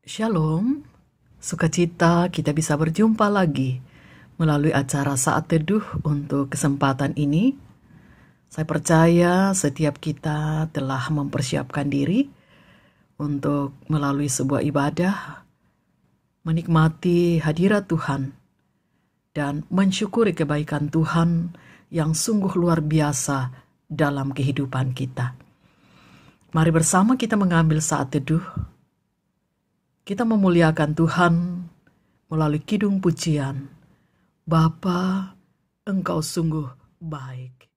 Shalom, sukacita kita bisa berjumpa lagi melalui acara Saat Teduh untuk kesempatan ini. Saya percaya setiap kita telah mempersiapkan diri untuk melalui sebuah ibadah, menikmati hadirat Tuhan, dan mensyukuri kebaikan Tuhan yang sungguh luar biasa dalam kehidupan kita. Mari bersama kita mengambil saat teduh. Kita memuliakan Tuhan melalui kidung pujian. Bapa, Engkau sungguh baik.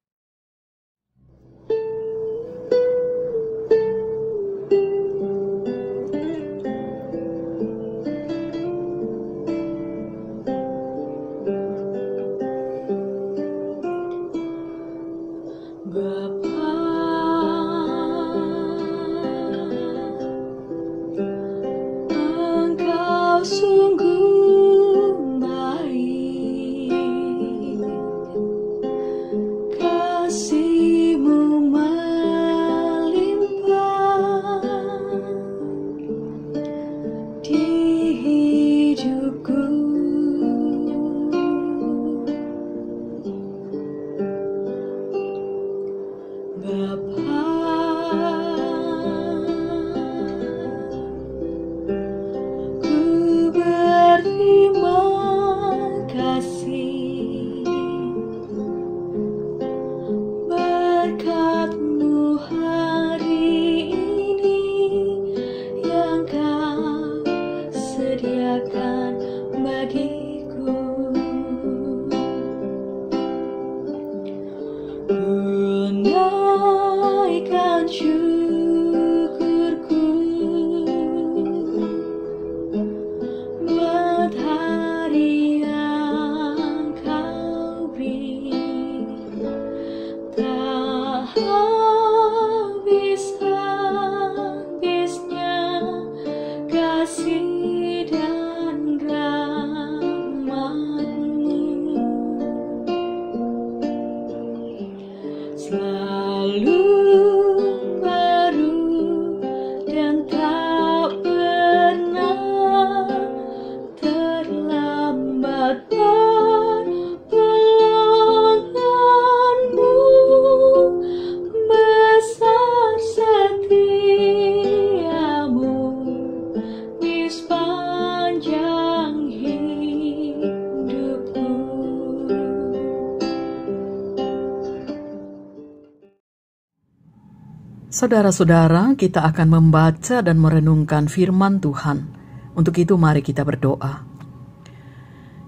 Saudara-saudara, kita akan membaca dan merenungkan firman Tuhan. Untuk itu mari kita berdoa.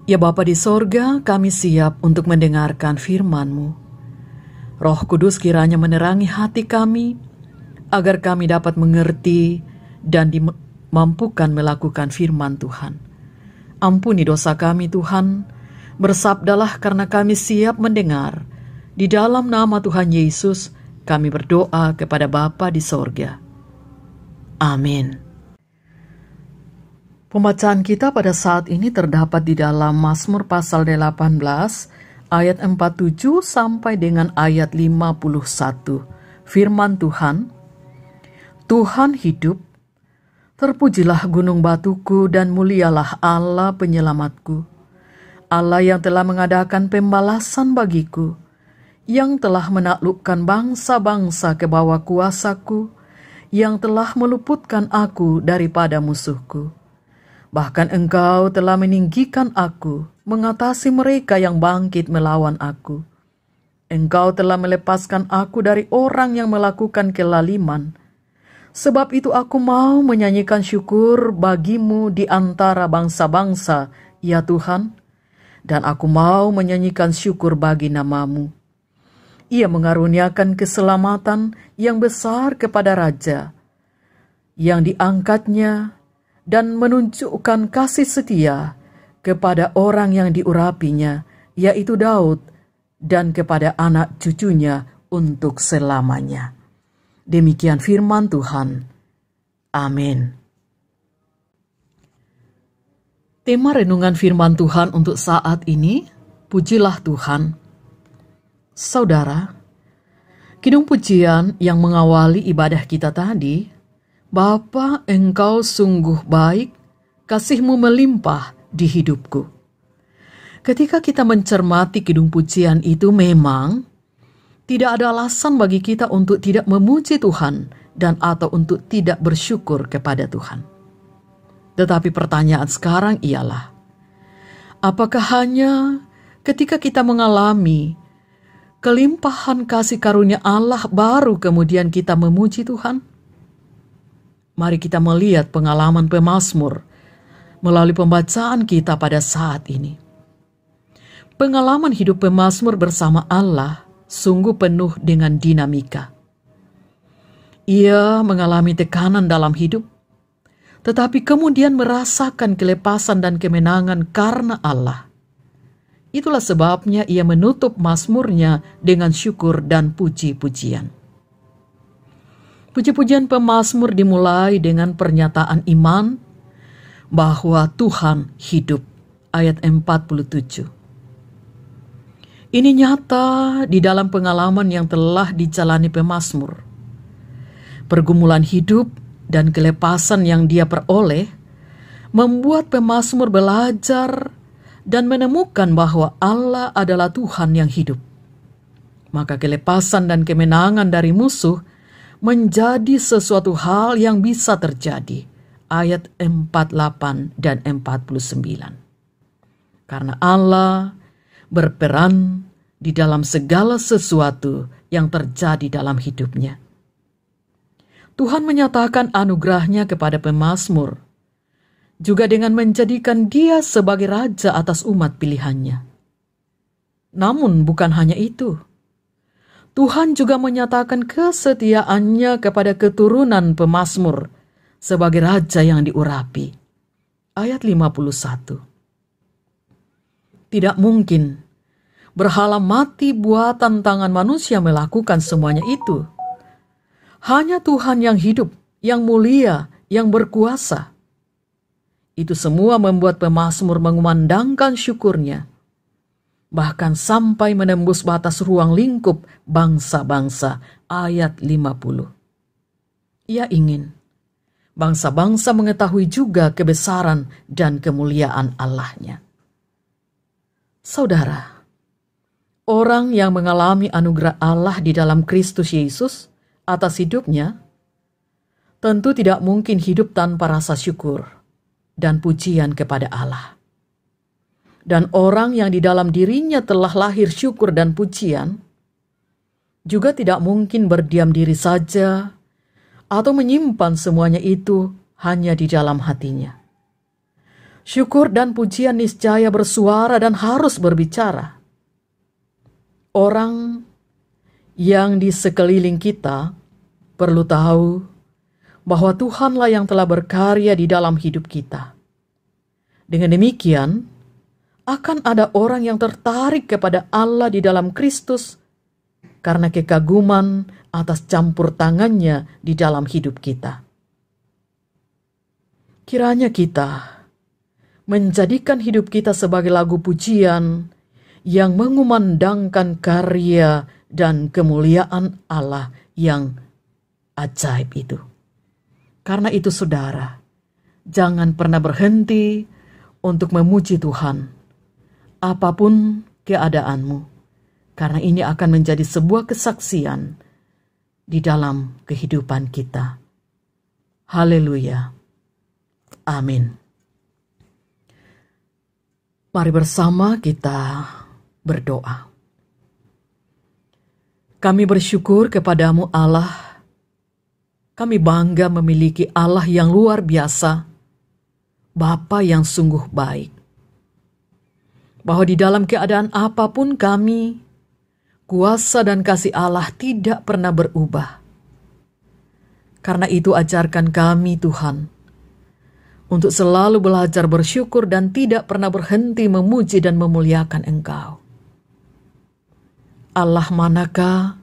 Ya Bapa di sorga, kami siap untuk mendengarkan firman-Mu. Roh Kudus kiranya menerangi hati kami, agar kami dapat mengerti dan dimampukan melakukan firman Tuhan. Ampuni dosa kami Tuhan, bersabdalah karena kami siap mendengar. Di dalam nama Tuhan Yesus, kami berdoa kepada Bapa di sorga. Amin. Pembacaan kita pada saat ini terdapat di dalam Mazmur pasal 18 ayat 47 sampai dengan ayat 51. Firman Tuhan, Tuhan hidup, terpujilah gunung batuku dan mulialah Allah penyelamatku. Allah yang telah mengadakan pembalasan bagiku, yang telah menaklukkan bangsa-bangsa ke bawah kuasaku, yang telah meluputkan aku daripada musuhku. Bahkan Engkau telah meninggikan aku, mengatasi mereka yang bangkit melawan aku. Engkau telah melepaskan aku dari orang yang melakukan kelaliman. Sebab itu aku mau menyanyikan syukur bagimu di antara bangsa-bangsa, ya Tuhan, dan aku mau menyanyikan syukur bagi nama-Mu. Ia mengaruniakan keselamatan yang besar kepada raja, yang diangkatnya dan menunjukkan kasih setia kepada orang yang diurapinya, yaitu Daud, dan kepada anak cucunya untuk selamanya. Demikian firman Tuhan. Amin. Tema renungan firman Tuhan untuk saat ini, pujilah Tuhan. Saudara, kidung pujian yang mengawali ibadah kita tadi Bapa, Engkau sungguh baik, kasih-Mu melimpah di hidupku. Ketika kita mencermati kidung pujian itu, memang tidak ada alasan bagi kita untuk tidak memuji Tuhan dan atau untuk tidak bersyukur kepada Tuhan. Tetapi pertanyaan sekarang ialah, apakah hanya ketika kita mengalami kelimpahan kasih karunia Allah baru kemudian kita memuji Tuhan? Mari kita melihat pengalaman pemazmur melalui pembacaan kita pada saat ini. Pengalaman hidup pemazmur bersama Allah sungguh penuh dengan dinamika. Ia mengalami tekanan dalam hidup, tetapi kemudian merasakan kelepasan dan kemenangan karena Allah. Itulah sebabnya ia menutup mazmurnya dengan syukur dan puji-pujian. Puji-pujian pemazmur dimulai dengan pernyataan iman bahwa Tuhan hidup, ayat 47. Ini nyata di dalam pengalaman yang telah dijalani pemazmur. Pergumulan hidup dan kelepasan yang dia peroleh membuat pemazmur belajar dan menemukan bahwa Allah adalah Tuhan yang hidup. Maka kelepasan dan kemenangan dari musuh menjadi sesuatu hal yang bisa terjadi. Ayat 48 dan 49. Karena Allah berperan di dalam segala sesuatu yang terjadi dalam hidupnya. Tuhan menyatakan anugerahnya kepada pemazmur, juga dengan menjadikan dia sebagai raja atas umat pilihannya. Namun bukan hanya itu. Tuhan juga menyatakan kesetiaannya kepada keturunan pemazmur sebagai raja yang diurapi. Ayat 51. Tidak mungkin berhala mati buatan tangan manusia melakukan semuanya itu. Hanya Tuhan yang hidup, yang mulia, yang berkuasa. Itu semua membuat pemazmur mengumandangkan syukurnya, bahkan sampai menembus batas ruang lingkup bangsa-bangsa. Ayat 50. Ia ingin bangsa-bangsa mengetahui juga kebesaran dan kemuliaan Allah-Nya. Saudara, orang yang mengalami anugerah Allah di dalam Kristus Yesus atas hidupnya, tentu tidak mungkin hidup tanpa rasa syukur dan pujian kepada Allah. Dan orang yang di dalam dirinya telah lahir syukur dan pujian, juga tidak mungkin berdiam diri saja atau menyimpan semuanya itu hanya di dalam hatinya. Syukur dan pujian niscaya bersuara dan harus berbicara. Orang yang di sekeliling kita perlu tahu bahwa Tuhanlah yang telah berkarya di dalam hidup kita. Dengan demikian, akan ada orang yang tertarik kepada Allah di dalam Kristus karena kekaguman atas campur tangannya di dalam hidup kita. Kiranya kita menjadikan hidup kita sebagai lagu pujian yang mengumandangkan karya dan kemuliaan Allah yang ajaib itu. Karena itu saudara, jangan pernah berhenti untuk memuji Tuhan, apapun keadaanmu, karena ini akan menjadi sebuah kesaksian di dalam kehidupan kita. Haleluya. Amin. Mari bersama kita berdoa. Kami bersyukur kepadamu Allah. Kami bangga memiliki Allah yang luar biasa, Bapa yang sungguh baik. Bahwa di dalam keadaan apapun kami, kuasa dan kasih Allah tidak pernah berubah. Karena itu ajarkan kami Tuhan, untuk selalu belajar bersyukur dan tidak pernah berhenti memuji dan memuliakan Engkau. Allah manakah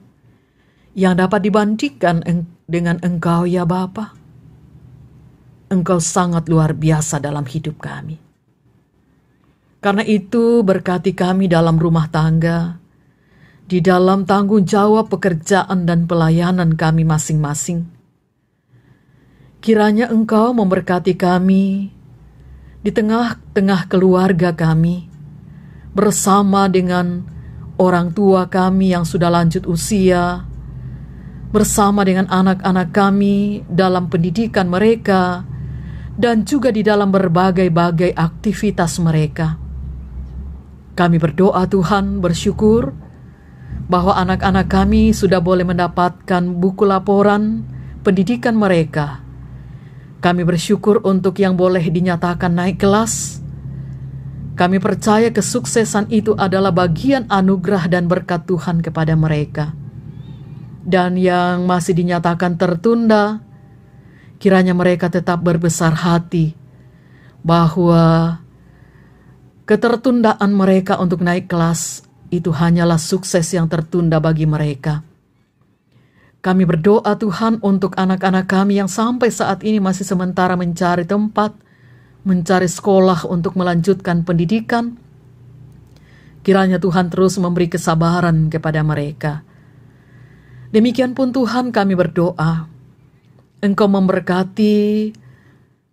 yang dapat dibandingkan dengan Engkau ya Bapa? Engkau sangat luar biasa dalam hidup kami. Karena itu berkati kami dalam rumah tangga, di dalam tanggung jawab pekerjaan dan pelayanan kami masing-masing. Kiranya Engkau memberkati kami di tengah-tengah keluarga kami, bersama dengan orang tua kami yang sudah lanjut usia, bersama dengan anak-anak kami dalam pendidikan mereka, dan juga di dalam berbagai-bagai aktivitas mereka. Kami berdoa Tuhan, bersyukur bahwa anak-anak kami sudah boleh mendapatkan buku laporan pendidikan mereka. Kami bersyukur untuk yang boleh dinyatakan naik kelas. Kami percaya kesuksesan itu adalah bagian anugerah dan berkat Tuhan kepada mereka. Dan yang masih dinyatakan tertunda, kiranya mereka tetap berbesar hati bahwa ketertundaan mereka untuk naik kelas itu hanyalah sukses yang tertunda bagi mereka. Kami berdoa Tuhan untuk anak-anak kami yang sampai saat ini masih sementara mencari tempat, mencari sekolah untuk melanjutkan pendidikan. Kiranya Tuhan terus memberi kesabaran kepada mereka. Demikian pun Tuhan, kami berdoa, Engkau memberkati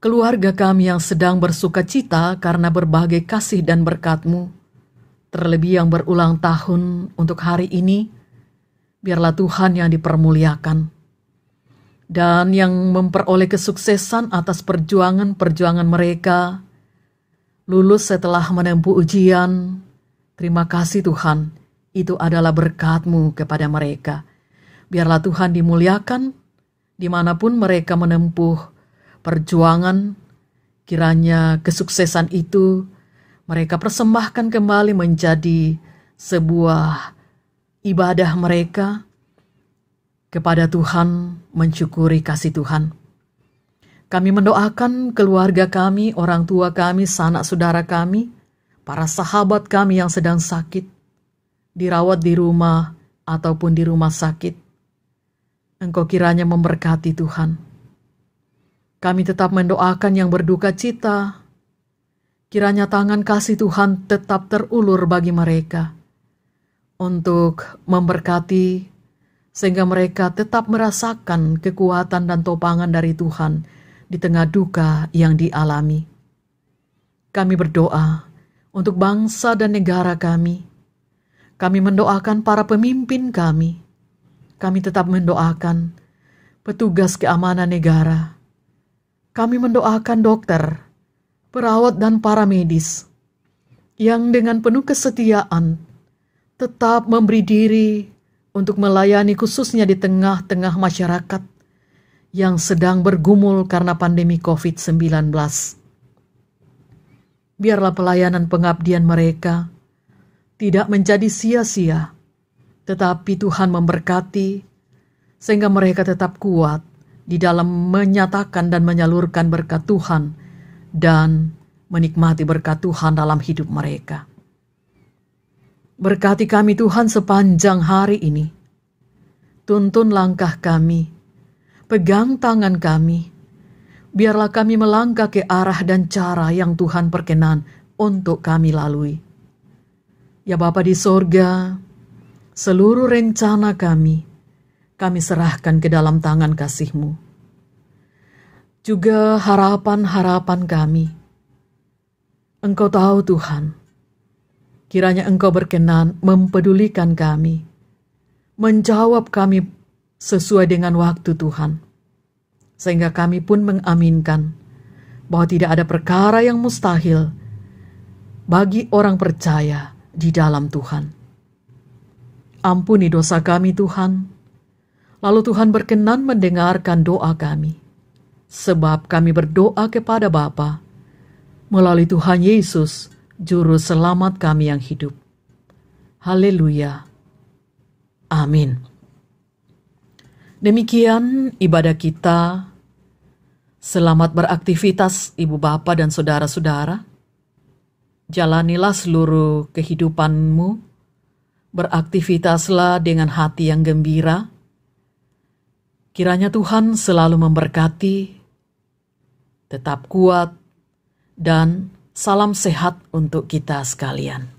keluarga kami yang sedang bersuka cita karena berbagai kasih dan berkat-Mu, terlebih yang berulang tahun untuk hari ini. Biarlah Tuhan yang dipermuliakan, dan yang memperoleh kesuksesan atas perjuangan-perjuangan mereka, lulus setelah menempuh ujian. Terima kasih Tuhan, itu adalah berkat-Mu kepada mereka. Biarlah Tuhan dimuliakan, dimanapun mereka menempuh perjuangan. Kiranya kesuksesan itu mereka persembahkan kembali menjadi sebuah ibadah mereka kepada Tuhan, mensyukuri kasih Tuhan. Kami mendoakan keluarga kami, orang tua kami, sanak saudara kami, para sahabat kami yang sedang sakit, dirawat di rumah ataupun di rumah sakit. Engkau kiranya memberkati Tuhan. Kami tetap mendoakan yang berduka cita. Kiranya tangan kasih Tuhan tetap terulur bagi mereka, untuk memberkati sehingga mereka tetap merasakan kekuatan dan topangan dari Tuhan di tengah duka yang dialami. Kami berdoa untuk bangsa dan negara kami. Kami mendoakan para pemimpin kami. Kami tetap mendoakan petugas keamanan negara. Kami mendoakan dokter, perawat dan para medis yang dengan penuh kesetiaan tetap memberi diri untuk melayani khususnya di tengah-tengah masyarakat yang sedang bergumul karena pandemi COVID-19. Biarlah pelayanan pengabdian mereka tidak menjadi sia-sia, tetapi Tuhan memberkati sehingga mereka tetap kuat di dalam menyatakan dan menyalurkan berkat Tuhan dan menikmati berkat Tuhan dalam hidup mereka. Berkati kami Tuhan sepanjang hari ini. Tuntun langkah kami, pegang tangan kami. Biarlah kami melangkah ke arah dan cara yang Tuhan perkenan untuk kami lalui. Ya Bapa di sorga, seluruh rencana kami serahkan ke dalam tangan kasih-Mu. Juga harapan-harapan kami. Engkau tahu Tuhan, kiranya Engkau berkenan mempedulikan kami, menjawab kami sesuai dengan waktu Tuhan, sehingga kami pun mengaminkan bahwa tidak ada perkara yang mustahil bagi orang percaya di dalam Tuhan. Ampuni dosa kami Tuhan, lalu Tuhan berkenan mendengarkan doa kami, sebab kami berdoa kepada Bapa melalui Tuhan Yesus, Juru Selamat kami yang hidup. Haleluya. Amin. Demikian ibadah kita. Selamat beraktivitas Ibu Bapa dan saudara-saudara. Jalanilah seluruh kehidupanmu. Beraktivitaslah dengan hati yang gembira. Kiranya Tuhan selalu memberkati. Tetap kuat dan salam sehat untuk kita sekalian.